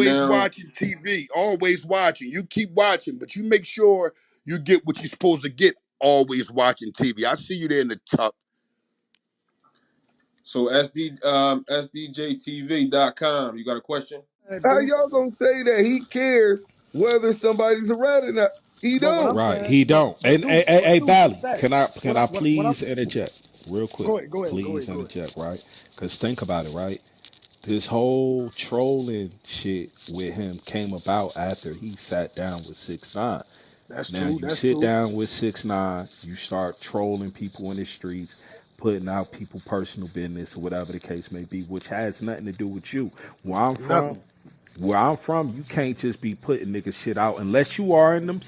always now. watching TV. Always watching. You keep watching, but you make sure you get what you're supposed to get. Always watching TV. I see you there in the tuck. So SDJTV.com. You got a question? How y'all gonna say that he cares whether somebody's around or not? He But what I'm don't. Right, saying, he don't. but And Deuce, hey, Bally, Stacks. can I What I'm please interject real quick? go ahead. Please interject, right? Because think about it, right? This whole trolling shit with him came about after he sat down with 6ix9ine. That's Now true. you That's sit true. down with 6ix9ine, you start trolling people in the streets, putting out people personal business or whatever the case may be, which has nothing to do with you. Where I'm from, Nothing. you can't just be putting niggas shit out unless you are in them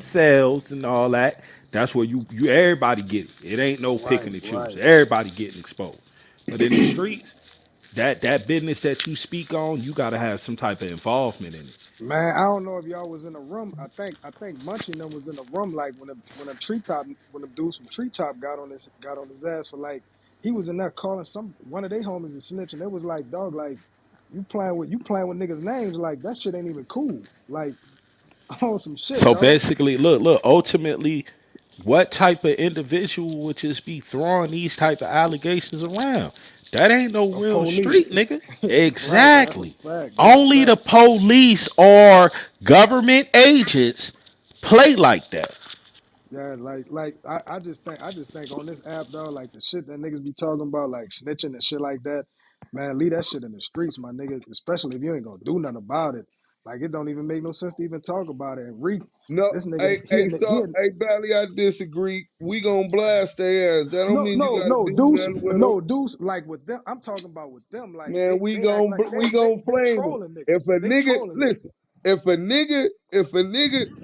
cells and all that. That's where you everybody get it. It ain't no picking Right. and choose. Right. Everybody getting exposed. But in the streets, that business that you speak on, you gotta have some type of involvement in it. Man, I don't know if y'all was in the room. I think Munchie and them was in the room like when the dudes from Treetop got on his ass for like he was in there calling one of their homies a snitch and it was like dog like you playing with niggas names like that shit ain't even cool like on some shit So dog. basically, look, ultimately, what type of individual would just be throwing these type of allegations around? That ain't no A real street police. nigga. Right, that's a Exactly. fact. That's a Only the fact. police or government agents play like that. Yeah, I just think on this app though, like the shit that niggas be talking about, like snitching and shit like that, man, leave that shit in the streets, my nigga. Especially if you ain't gonna do nothing about it. Like it don't even make no sense to even talk about it. And Reek, No, this nigga, hey, Bally, I disagree. We gonna blast their ass. That don't mean you gotta no, do Deuce, nothing with them. no, Deuce, like with them, I'm talking about with them, like Man, they act like we gonna they flame them. trolling If niggas. a They nigga, trolling niggas. listen, if a nigga,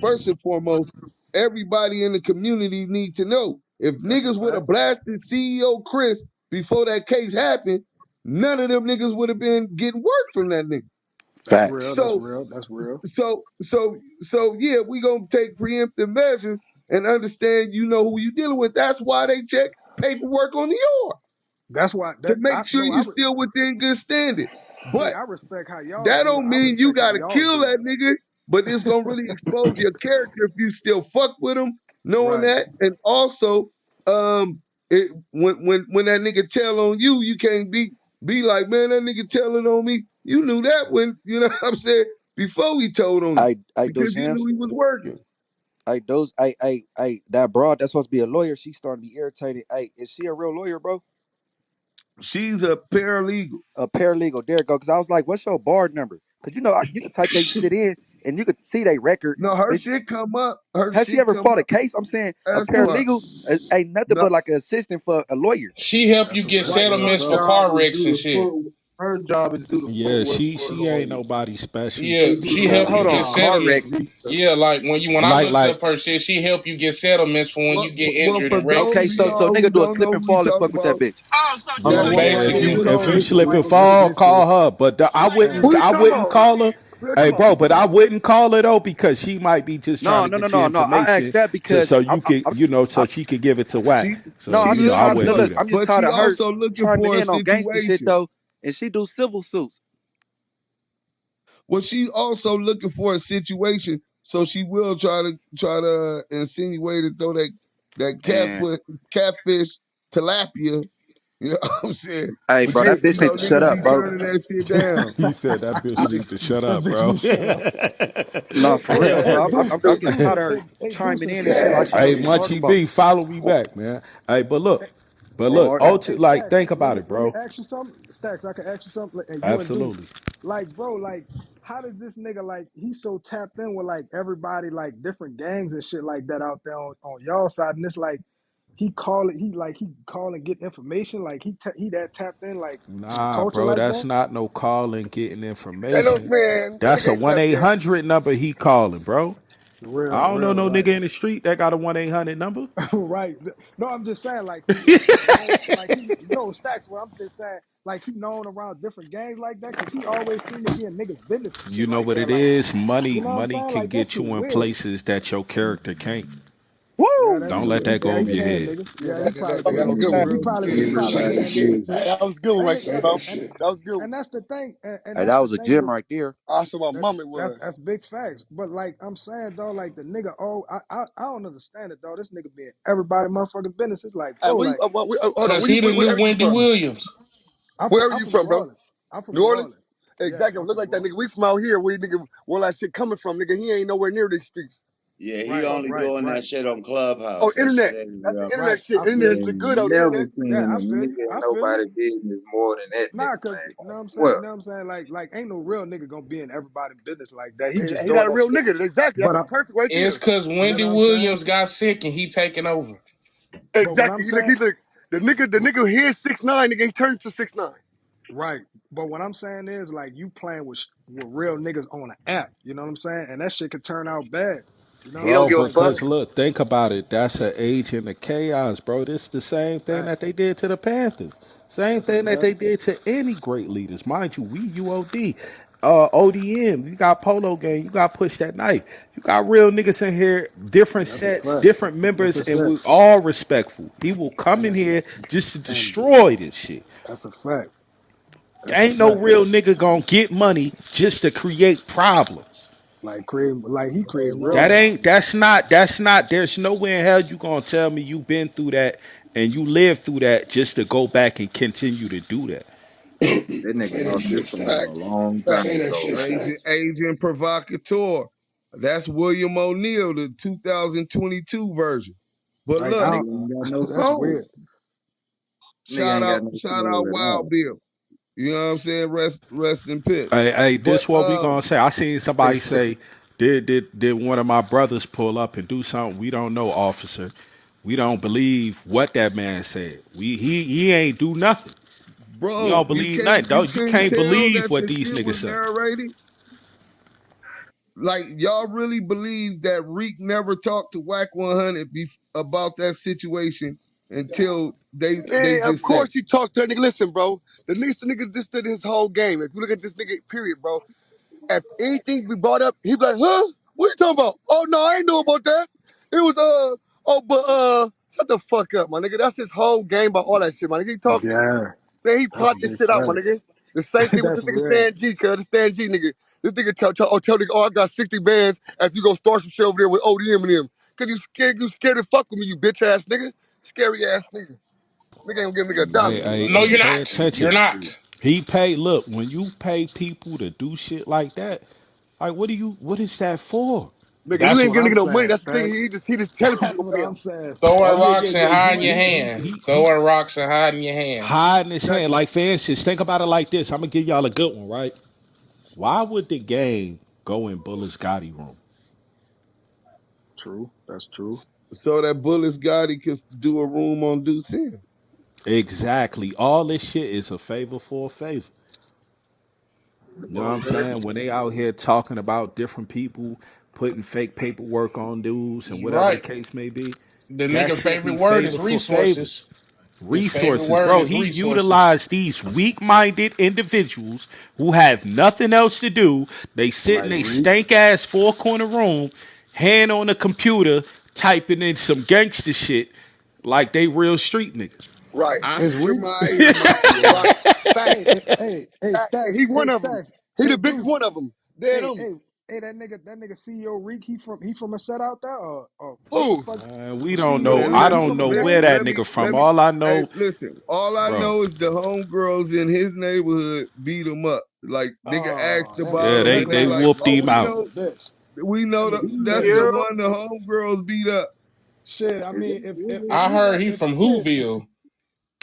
first and foremost, everybody in the community need to know. If That's a niggas would have fact. blasted CEO Chris before that case happened, none of them niggas would have been getting work from that nigga. That's real. Facts. That's So, real. That's real. so yeah, we gonna take preemptive measures and understand you know who you dealing with. That's why they check paperwork on the yard That's why to that make I sure no you still within good standing. see. But I respect how y'all that do it. don't I mean you respect how gotta y'all kill do that it. nigga, but it's gonna really expose your character if you still fuck with him, knowing Right. that. And also, when that nigga tell on you, you can't be like, man, that nigga telling on me. You knew that when you know what I'm saying before he told on you I because those you hams. knew he was working. That broad that's supposed to be a lawyer. She's starting to be irritated. Hey, is she a real lawyer, bro? She's a paralegal. A paralegal. There it go. Because I was like, what's your bar number? Because you could type that shit in and you could see their record. No, her And shit come up. Her has she shit ever come fought a up. case? I'm saying a That's why. paralegal ain't nothing No, but like an assistant for a lawyer. She help you That's a get fact. right. Real Her settlements for talk. job car is wrecks do and the shit. foot. Her job is do the Yeah, footwork she for a ain't lawyer. nobody special. Yeah, She do she the help you Hold get on, background car settlement. wreck. research. Yeah, like when I looked Like up her shit, she help you get settlements for when you get Well, injured for in wrecks those and Okay, of so shit. so y'all who nigga do a don't slip know and who we fall and talk fuck with that about, bitch. that's yeah, what her if Basically, you shit if you on. Basically, slip and Michael Vick fall, eventually. call her. But Man. Who you I talking wouldn't about? call her. Hey, Come on, bro, keep it but I real. wouldn't call her though because she might be just trying No, to no, no, get your no, no. I information asked that to because so you could I'm so she could give it to Wack. She no, So she I'm just I tired. looking wouldn't Look, for, do look, that. I'm just but tired she of her also looking chiming for a in on gangster shit situation. though, and she do civil suits. Well, she also looking for a situation, so she will try to insinuate and throw that Man, catfish tilapia. You know what I'm saying? hey, But bro, yeah, that bitch need to shut niggas be up, bro. turning that shit down. He said that bitch need to shut That up, bitch bro. just shut up. No, for real, Hey, bro. Deuce. I'm Hey, getting Deuce. tired of her Hey, Deuce chiming and in and shit like Stacks. she know Hey, what she talking Munchie about. B, follow me back, man. Hey, but Hey, look, Hard. Stack, hey, like Stacks, think about it, let me bro. ask you something. Stacks, I can ask you something, and you and Deuce, Absolutely. like, bro, like, how does this nigga like he's so tapped in with like everybody, like different gangs and shit like that out there on y'all side, and it's like he call and get information, like he that tapped in like in the Nah, culture bro, like that's that. not no calling, getting They don't, information. man. That's a They one tapped eight in. hundred number he calling, bro. Real, I don't know real, no right, nigga in the street that got a 1-800 number. right. No, I'm just saying, like he known, like he no Stacks. What I'm just saying, like he known around different gangs like that, cause he always seemed to be in niggas' business and You shit know like what that, it like. is? You Money, know what I'm money saying? can Like that get shit you in weird. places that your character can't. Woo! Yeah, that's Don't let true. that go Yeah, he over your can, head. nigga. Yeah, Yeah, he probably that can. was a Hey, good one. He real probably shit, he probably real Everybody can shit. niggas do. too. Hey, that was a good one And right it, there, bro. and That was a good one. and that's the thing. And Hey, that's that the was a thing gym with right there. Also, my that. mom it was. That's big facts. But like I'm saying though, like the nigga, oh, I don't understand it though. This nigga being everybody motherfucking business. It's like, Hey, bro, like hold on. Cause he the Where new are you Wendy from? Williams. Where are I'm you from New from, bro? Orleans. I'm from New New Orleans? Orleans. Yeah, Exactly. I'm Look from like New that Orleans. nigga. We from out here. We nigga, where that shit coming from, nigga? He ain't nowhere near these streets. Yeah, he Right, only right, doing right, that shit on Oh, Clubhouse. That shit internet. ain't That's the real. right. internet shit. I You feel Internet you. shit ain't good on the never internet. seen Yeah, a I feel nigga you. in I feel you. nobody business more than that Nah, nigga, cause man. you know I what I'm saying. You swear. know what I'm saying. Like ain't no real nigga gonna be in everybody's business like that. He just He doing not a that real shit. nigga. Exactly. That's But a perfect right It's there. cause you know Wendy what I'm saying. Williams got sick and he taking over. But what I'm Exactly. saying, He look. The nigga here is 6'9", nigga. He turned to 6'9". right. But what I'm saying is like you playing with real niggas on an app. You know what I'm saying, and that shit could turn out bad. You know what I'm He don't Bro, saying. give a Like fuck. because look, think about it. That's an age in the chaos, bro. This the same thing fact. that they did to the Panthers. Same That's a thing that fact. they did to any great leaders. Mind you, we U.O.D. ODM, you got Polo Gang, you got Push That Knife. You got real niggas in here, different That's a sets, fact. different members, Different and we sets. all respectful. He will come in And here just to and destroy this shit. that's a fact. That's a Ain't no fact. real nigga gonna get money just to create problems. Like he Hey, create more real problems. That's not, there's no way in hell you gonna tell me you been through that and you lived through that just to go back and continue to do that. that nigga Hey, that lost his shit father a facts. long Fact. time Hey, that ago, shit man. Agent, facts. agent provocateur. That's William O'Neill, the 2022 version. But Like I look, Nigga don't. ain't got no That's soul. weird. Nigga ain't got no shout soul out at Wild all. Bill. You know what I'm saying? Rest in piss. Hey, But this what we gonna say. I seen somebody say, did one of my brothers pull up and do something? We don't know, officer. We don't believe what that man said. He ain't do nothing. We bro, don't believe nothing. you Dog, you couldn't can't tell believe that what the these shit niggas was say. narrated. Like y'all really believe that Reek never talked to Wack 100 about that situation until they Yeah, of just said course it. you talk to that nigga. Listen, bro. The nigga just did his whole game. If you look at this nigga, period, bro. If anything be brought up, he be like, huh? What you talking about? Oh no, I ain't know about that. It was shut the fuck up, my nigga. That's his whole game about all that shit, my nigga. He talk, Yeah, man, he that's plot a this big shit out, my fact. nigga. The same thing with this That's nigga real. Stan G, cuz the Stan G nigga. This nigga tell nigga, oh, I got 60 bands if you gonna start some shit over there with ODM and him. Cause you scared to fuck with me, you bitch ass nigga. Scary ass nigga. Nigga ain't gonna give nigga a dollar. No, you're Pay not. You're attention. not. He pay. Look, when you pay people to do shit like that, like what is that for? Nigga, you That's ain't what giving I'm nigga no money. saying, That's the thing. Stacks. He just telling That's people to what pay him. I'm saying, Throwing Stacks. Oh yeah, rocks yeah, and yeah. hiding your He hand. he he Throwing rocks and hiding your hand. hiding his Check hand. it. Like for instance, think about it like this. I'm gonna give y'all a good one, right? Why would the gang go in Bullis Gotti room? True. That's true. So that Bullis Gotti could do a room on Deuce Sin. Exactly. All this shit is a favor for a favor. You know what I'm saying? When they out here talking about different people putting fake paperwork on dudes and You whatever the right. case may be, The that nigga shit favorite be word is favor for favor. resources. His favorite Resources, word bro. is He resources. utilized these weak-minded individuals who have nothing else to do. They sit Like in a Reek. stank ass four-corner room, hand on a computer, typing in some gangster shit like they real street niggas. Right. Is Oscar Reek? Mayer Mafia. Right. Fact. Hey, Fact. Stacks. He Hey, one of them. Stacks. He Hey, the biggest Deuce. one of them. Dead Hey, on. hey, hey, that nigga CEO Reek. He from a set out there, or what the Who? fuck? We don't know. CEO Man, I Reek. He don't listen, from a know listen, where gang. that let me, nigga let from. me, All I hey, know, listen, all I bro. know is the homegirls in his neighborhood beat him up. Like, nigga asked Oh, about Yeah, him they and they they like, whooped oh, him that we out. nigga's a know, bitch. That nigga a that's bitch. the Yeah. one the homegirls beat up. Shit, I mean, if I he heard let he if from shit Whoville.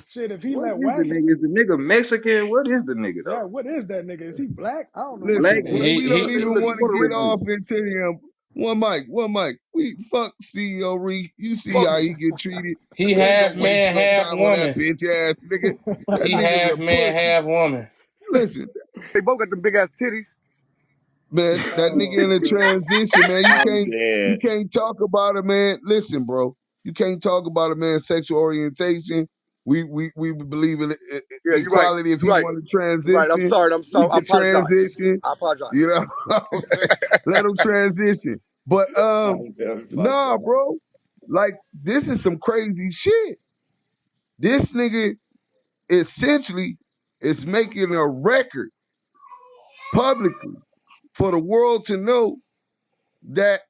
shit if he What let is the Wack, nigga? Is the nigga Mexican? What is the nigga yeah, though? what is that nigga? Is he black? I don't know what Listen, that Black we, nigga is. we don't He They even look want to Puerto get Rican. off into him. One mic. We fuck CEO Reek. You see Fuck how him. he get treated. he We ain't half gonna waste man, no half time on that woman. bitch ass nigga. That He nigga's half a man, pussy. half woman. Listen, They both got them big ass titties. man, that nigga in Oh a man, transition, man. I'm You dead. can't talk about a man. Listen, bro, you can't talk about a man's sexual orientation. We believe in Yeah, you're right. equality. If You're he right. want to You're right. I'm transition, sorry. he I could apologize. transition. I apologize. You know what I'm saying? Let him transition. But I'm dead fucked nah, up. bro. Like, this is some crazy shit. This nigga essentially is making a record publicly for the world to know that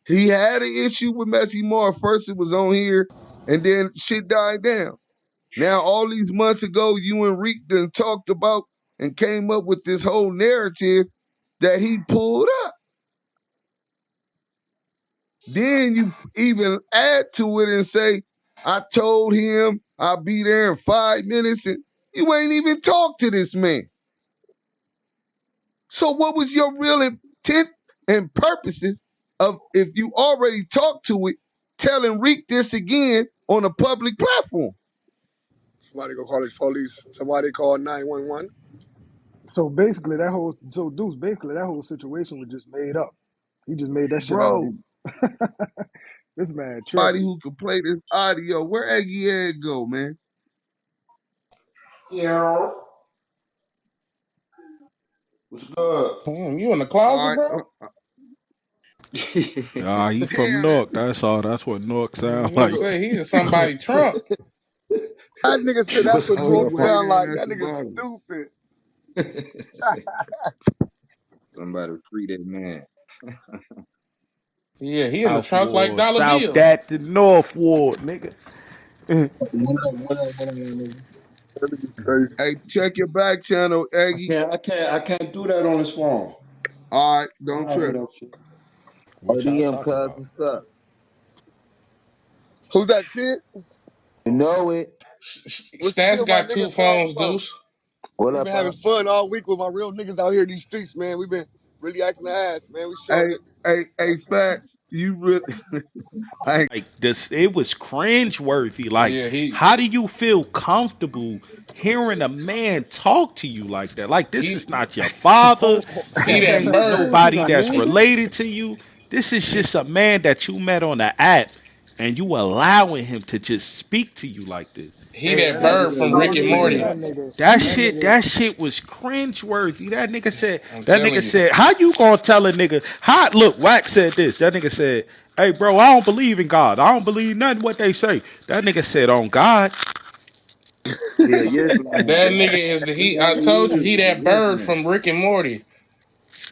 he had an issue with Messy Moore. First it was on here, and then shit died down. Now, all these months ago, you and Reek done talked about and came up with this whole narrative that he pulled up. Then you even add to it and say, I told him I'll be there in 5 minutes, and you ain't even talked to this man. So what was your real intent and purposes of, if you already talked to it, telling Reek this again on a public platform? Somebody go call his police. Somebody call 911. So basically, Deuce, basically that whole situation was just made up. He just made that shit up. Bro, This man somebody tripping. who can play this audio, where Aggie Egg go, man? Yeah. What's good? Damn, you in the All closet, right. bro? Nah, he from Damn, Newark. That's all. That's what Newark I'm sound about to like. say he is somebody Trump. That nigga said that's What's what oh, he Nork good, play sound Punch? like. that at That the nigga bottom. stupid. Somebody free that man. Yeah, he in the South trunk like Ward, Dollar South Bill. that to North Ward, nigga. What up, nigga? That nigga's crazy. Hey, check your back channel, Aggie. I can't do that on this phone. All right, I don't don't hear trip. that shit. What y'all ODM, talking cuz, about? what's up? Who's that kid? You know it. What's the deal, Stats my got nigga, two man? phones, Come on. Deuce. What We up, been having fun all week with my real niggas out here in these streets, man. We been really acting the ass, man. We showing Hey, it. hey, Fats, you really, I ain't, Like this, it was cringe worthy. Like, Yeah, he how do you feel comfortable hearing a man talk to you like that? Like, this he is not your father. he This that ain't bird. nobody that's related to you. This is He just a man that you met on the app, and you allowing him to just speak to you like this. he Hey, that hey, bird Nigga from I Rick want and you to Man, see. Morty. that nigga, That shit was cringe worthy. I'm That telling nigga you. said, how you gonna tell a nigga, how, look, Wack said this. That nigga said, hey bro, I don't believe in God. I don't believe nothing what they say. That nigga said on God. He a yes man. That That's nigga is the that's he. all I told you he is. he He a that yes bird man. from Rick and Morty.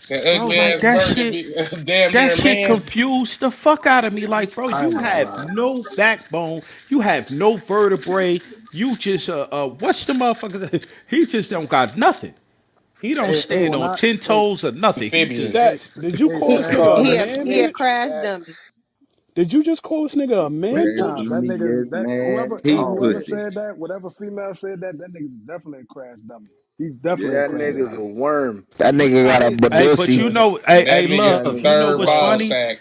That Bro, ugly like ass bird that be that's damn that near a shit man. confused the fuck out of me. Like, bro, I ain't you gonna have lie. no backbone. You have no vertebrae. You just what's the motherfucker? He just don't got nothing. He don't Hey, stand when on I, 10 toes or nothing. He Amphibian. just hey, Stats, did you call this Just Stats, nigga call a me man, He a man? crash dummy. Stats. Did you just call this nigga a man? big Yes time. Punch. That me, nigga's yes that man. He All whoever that. pussy. said that, whatever female said that, that nigga's definitely a crash dummy. He's definitely a That Yes crash nigga's man. a dummy. worm. That But nigga got a hey, but Badusi. you know, That hey, nigga's love. the You know third what's ball funny? sack.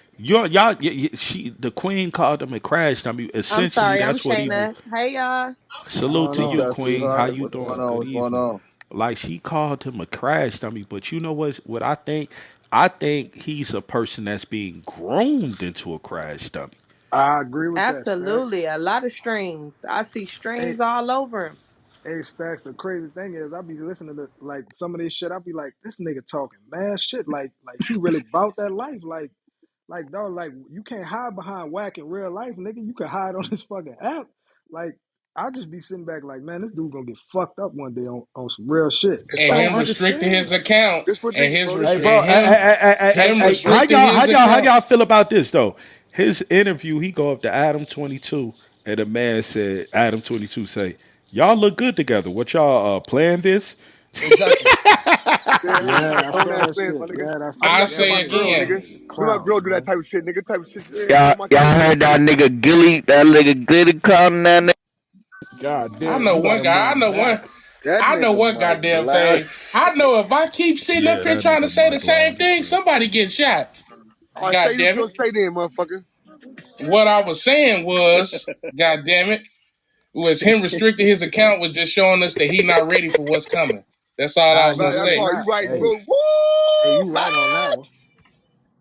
The queen called him a crash dummy. I'm Essentially, sorry, I'm that's what he was. Shayna. Hey y'all. What's Salute going to What's you, on? up, queen. How sweetheart? you What's going doing? on? Good What's going evening. on? Like she called him a crash dummy, but you know what I think? I think he's a person that's being groomed into a crash dummy. I agree with that, Stacks. Absolutely. A lot of strings. I see Hey, strings all over him. hey, Stacks. The crazy thing is, I be listening to like some of this shit. I be like, this nigga talking mad shit. Like he really bout that life. Like dog. Like you can't hide behind Whack in real life, nigga. You can hide on this fucking app. Like I just be sitting back, like, man, this dude gonna get fucked up one day on some real shit. It's And I don't him facts. restricting understand. his account This what and niggas, his bro. Hey, Listen. bro. and him restricting How his account. y'all feel about this though? His interview, he go up to Adam 22, and the man said, Adam 22 say, "Y'all look good together. What y'all playing this?" Exactly. Yeah, Yeah, I grown saw ass that plans, shit. my nigga. Yeah, I do I that shit to say my that girl, again. nigga. nigga Me and my girl clown, do that man. type of shit, nigga. Type of shit. Yeah, on my Y'all kids. heard that nigga Gilly, that nigga Gilly calling that nigga? God I damn, know you got one him guy. I on know one. black. That I know nigga one Mike goddamn Loud. thing. I know if I keep sitting up Yeah, here that trying to nigga say the Mike same Loud is thing, crazy. somebody gets shot. All right, say God you was damn gonna it. say then, motherfucker. What I was saying was, God damn it, was him restricting his account was just showing us that he not ready for what's coming. That's all I Nah, was gonna he That is say. part, you not. right, Hey, bro. Woo! you right on that one. Facts.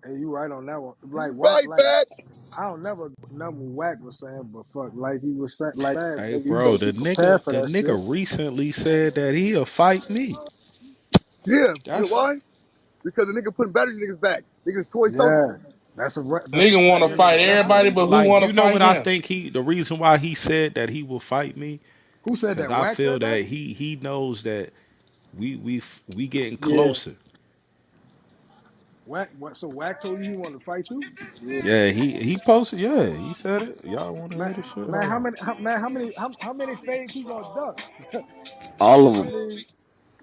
Hey, you right on that one. Like You Wack, right, like facts. I don't never know what Wack was saying, but fuck, like he was saying, like Hey, nigga, you bro, better the be nigga, prepared for the that shit. nigga recently said that he'll fight me. Yeah. You know That's why? Because the nigga putting batteries in niggas back. Niggas toy soldiers. Yeah, Nigga want to fight That's everybody, but who Like, want to you know fight what I him? think the reason why he said that he will fight me, who said because that? I Wack feel said that? that he knows that we getting Yeah. closer. Wack what so Wack told you he wanted to fight you? Yeah. Yeah, he posted. Yeah, he said it. Y'all want to Man, hear the shit? man, Hold on. how many fades he gonna duck? All of I them. mean,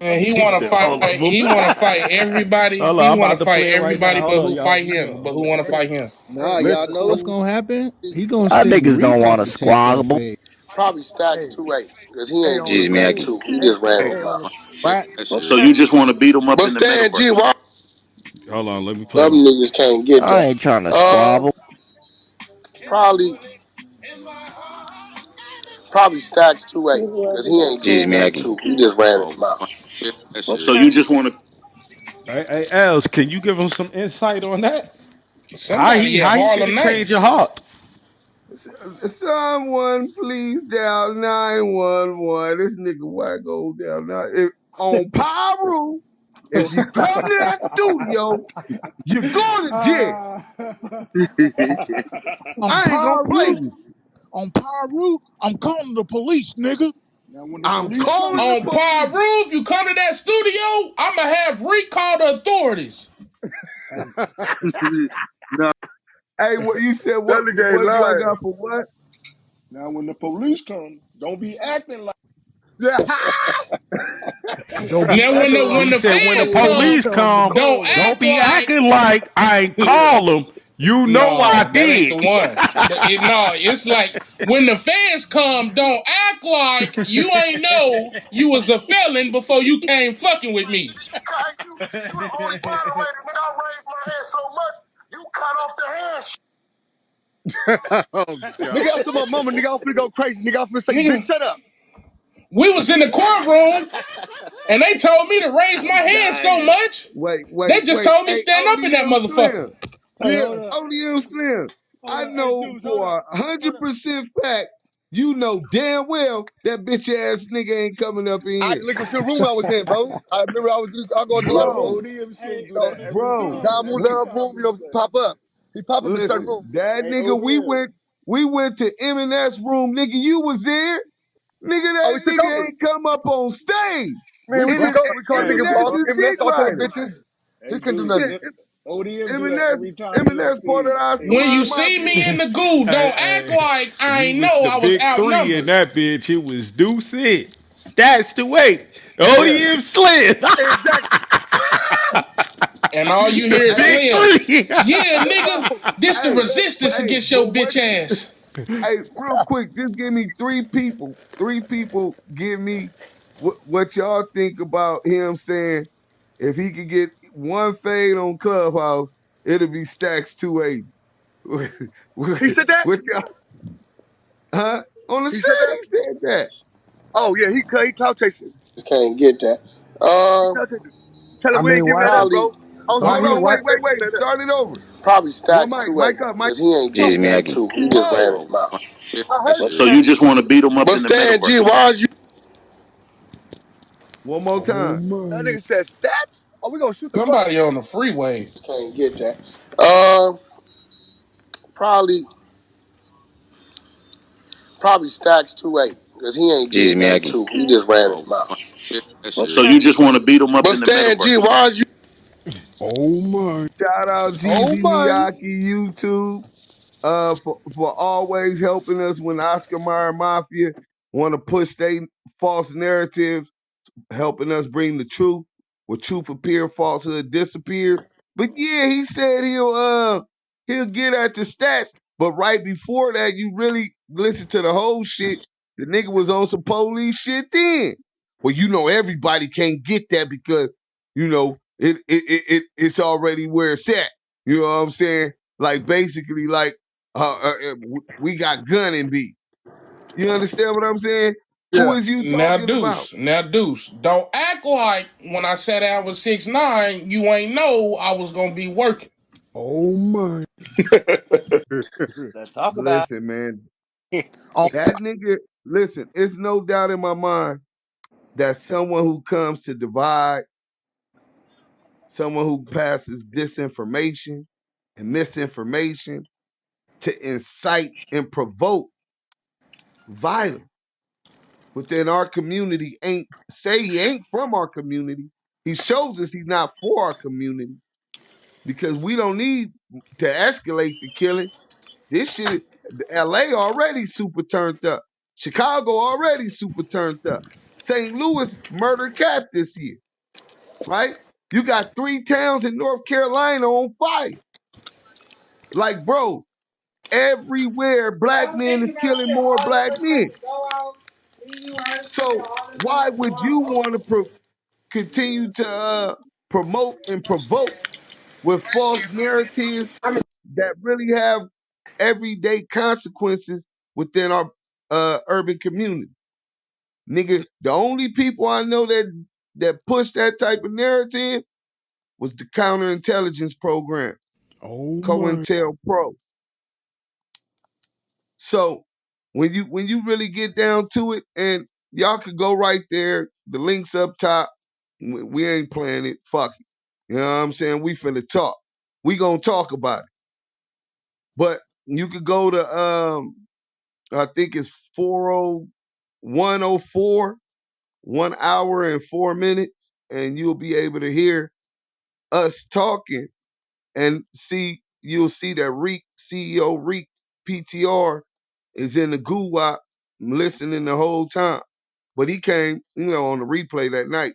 I And he He mean, want to said fight. all of them. He want to fight everybody. Hold on, He I'm want to about to fight play it right now. everybody, Hold but on, who y'all. fight Hold him? on, But hold who on. want to fight him? hey, Nah, y'all listen, know what's fool. gonna happen? He gonna Our send niggas don't Rico want to to take that squabble. fade. Probably Hey, Stats 280 because he hey, ain't on the did that hey, too. He hey, just ran his hey, on mouth. the Wack. So you just want to beat them up But in the Stan G, metaverse? why Hold on, let me play them one. niggas can't get I that? ain't trying to squabble. Probably Stats 280 because he ain't did that too. He just ran his Oh, mouth. so you just want to? Hey, Els, can you give him some insight on that? Somebody at How he Harlem could change your Nights. heart? Someone please dial 911. This nigga Wack go down now. If, on Pyro, if you come to that studio, you're going to jail. On I ain't gonna play Pyru, with you. I'm calling the police, nigga. Now when the I'm police calling come, the On Paul police. Roof, you come to that studio, I'ma have Reek call the authorities. hey, nah, Hey, what you said? That nigga ain't What do I lying. got for what? now when the police come, don't be acting like Yeah. Don't be Now when acting the like when He the said when the feds when we come, police come to come, don't call them. don't act be like acting like I ain't call him. You know I no, that ain't the did. one. No, it's like when the feds come, don't act like you ain't know you was a felon before you came fucking with me. You the only moderator. Nigga, I raised my hand so much, you cut off the hand. Oh God. Nigga, after my mama, nigga, I'm finna go crazy. Nigga, I'm finna say, bitch, Nigga, shut up. we was in the courtroom and they told me to raise my I'm hand so dying. much, Wait, they wait, just wait. told me Hey, stand up in that ODM motherfucker. Slim. Hey, Yeah. hold up, ODM Slim. hold I up. Hey, know Deuce, hold for up, 100% fact, you know damn well that bitch ass nigga ain't coming up in I here. didn't look into the room I was in, bro. I remember I go into a lot of Bro, rooms. ODM Slim Hey, do So, that every bro, time. Dom we Every Love time room, he do that. pop up. He pop up in certain listen, rooms. that Hey, nigga, ODM. we went to M&S room, nigga, you was there. Nigga, Oh, that he took nigga over. ain't come up on stage. Man, we took And over. We called Hey, nigga M&S but is M&S, dick all type of riders. bitches. hey, He couldn't do Deuce. Yeah, nothing. ODM do that M&S, every time he on M&S part of stage. the Hey, Oscar When you Mayer see Mafia. me in the goo, Hey, don't act hey, like I we ain't was know the I was big three in outnumbered. that bitch. It was Deuce it, Stats to wait, Yeah, ODM Slim, exactly. And all you the hear is Hey, big Slim. three. Yeah, Bro, nigga, this the hey, resistance hey, against but your what bitch ass. hey, real quick, just give me three people give me what y'all think about him saying if he could get one fade on Clubhouse, it'll be Stacks 280. what, he said that? what y'all, huh? On the He set, said that? he said that. Oh, yeah, he clout chasing. Just can't get that. He clout chasing. Tell I him we mean, ain't giving Wack. that up, bro. On some Wack. Hold real on, shit, wait, Wack. we wait, ain't wait. giving that up. Start it over. Probably One Stacks mic, 280 mic because he ain't Jeez, did man, I that can. too. He just ran his mouth. I heard So you. you just want to beat them up But in the Stan G, metaverse? why is you? one more oh time. That my. nigga said stats? Oh, we gonna shoot the fuck? Somebody on the freeway. Can't get that. Probably Stacks 280 because he ain't Jeez, did man, I that can. too. He just ran his Oh, mouth. so you just want to beat them up But in the Stan G, metaverse? why is you? Oh my. Shout out Oh GZ my! Miyake YouTube. For always helping us when Oscar Mayer Mafia want to push their false narratives, helping us bring the truth. Where truth appear, falsehood disappear. But yeah, he said he'll get at the stats. But right before that, you really listen to the whole shit. The nigga was on some police shit then. Well, you know everybody can't get that because it's already where it's at. You know what I'm saying? Like basically, like we got gun and beef. You understand what I'm saying? Who Yeah. is you talking about? Now Deuce. Don't act like when I said I was 6'9", you ain't know I was gonna be working. Oh my. Let's talk about Listen, man, it. that nigga. Listen, it's no doubt in my mind that someone who comes to divide, someone who passes disinformation, and misinformation to incite and provoke violence within our community. Ain't say he ain't from our community. He shows us he's not for our community because we don't need to escalate the killing. This shit, LA already super turned up. Chicago already super turned up. St. Louis murder cap this year, right? You got 3 towns in North Carolina on fire. Like, bro, everywhere black men is killing more black men. So why would you want to continue to promote and provoke with false narratives that really have everyday consequences within our urban community? Nigga, the only people I know that push that type of narrative was the counterintelligence program, Oh my. COINTELPRO. So when you really get down to it, and y'all could go right there, the links up top. We ain't playing it. Fuck it. You know what I'm saying? We finna talk. We gonna talk about it. But you could go to I think it's 40104, 1 hour and 4 minutes, and you'll be able to hear us talking and you'll see that Reek, CEO Reek PTR is in the GUWAP listening the whole time. But he came, on the replay that night.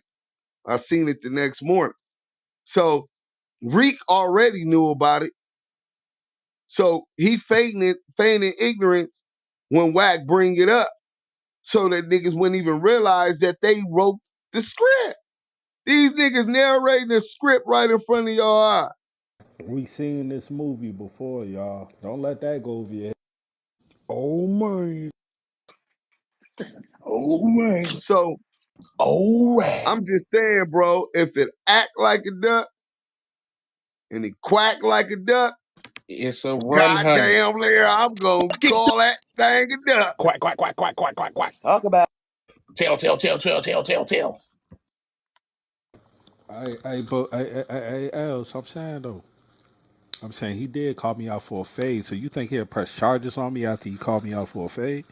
I seen it the next morning. So Reek already knew about it. So he feigning ignorance when Wack bring it up so that niggas wouldn't even realize that they wrote the script. These niggas narrating the script right in front of your eye. We seen this movie before, y'all. Don't let that go over your head. Oh my. Oh man. So Oh rat. I'm just saying, bro, if it act like a duck and it quack like a duck, It's a 100. goddamn there, I'm gonna call that thing a duck. Quack, quack, quack, quack, quack, quack, quack. Talk about Tell, tell, tell, tell, tell, tell, tell. Hey, Els, I'm saying though. I'm saying he did call me out for a fade. So you think he'll press charges on me after he called me out for a fade?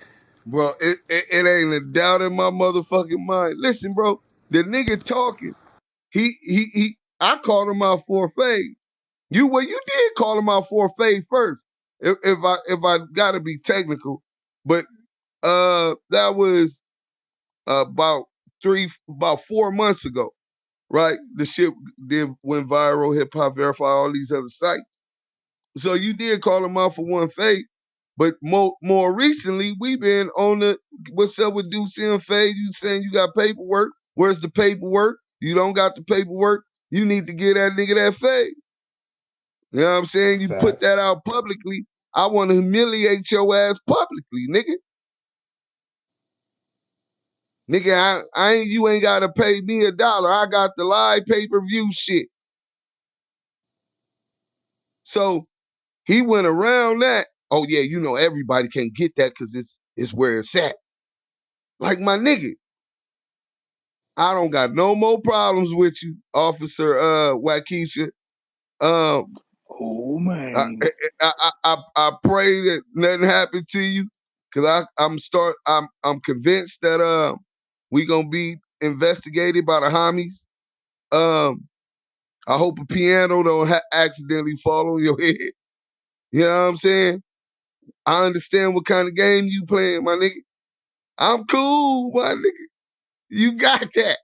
Bro, it ain't a doubt in my motherfucking mind. Listen, bro, the nigga talking, I called him out for a fade. You did call him out for a fade first. If I gotta be technical, but that was about 4 months ago, right? The shit did went viral, Hip Hop Verify, all these other sites. So you did call him out for one fade, but more recently we been on the what's up with Deucey and Fade? You saying you got paperwork? Where's the paperwork? You don't got the paperwork. You need to get that nigga that fade. You know what I'm saying? You put that Facts. out publicly. I want to humiliate your ass publicly, nigga. Nigga, I ain't you ain't gotta pay me $1. I got the live pay-per-view shit. So he went around that. Oh yeah, everybody can't get that because it's where it's at. Like my nigga, I don't got no more problems with you, Officer Waukesha. Um, Oh I, man. I pray that nothing happened to you, cause I'm convinced that we gonna be investigated by the homies. Um, I hope a piano don't accidentally fall on your head. You know what I'm saying? I understand what kind of game you playing, my nigga. I'm cool, my nigga. You got that.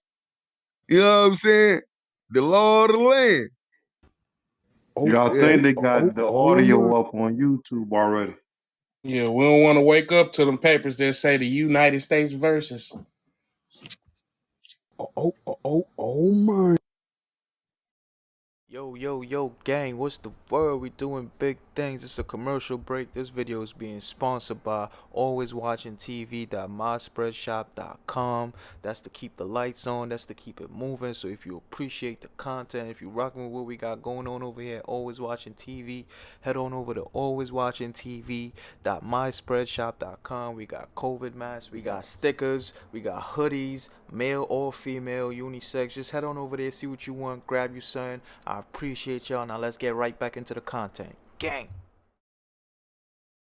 You know what I'm saying? The law of the land. Oh, Yeah, I Yeah. think oh, they oh, got the oh my. audio up on YouTube already. Yeah, we don't want to wake up to them papers that say the United States versus. Oh, oh, oh my. Yo, yo, yo, gang, what's the word? We doing big things. things, it's a commercial break. This video is being sponsored by AlwaysWatchingTV.myspreadshop.com. That's to keep the lights on, that's to keep it moving. So if you appreciate the content, if you're rocking with what we got going on over here at Always Watching TV, head on over to AlwaysWatchingTV.myspreadshop.com. We got COVID masks, we got stickers, we got hoodies, male or female, unisex. Just head on over there, see what you want, grab you something. I appreciate y'all. Now let's get right back into the content. Gang!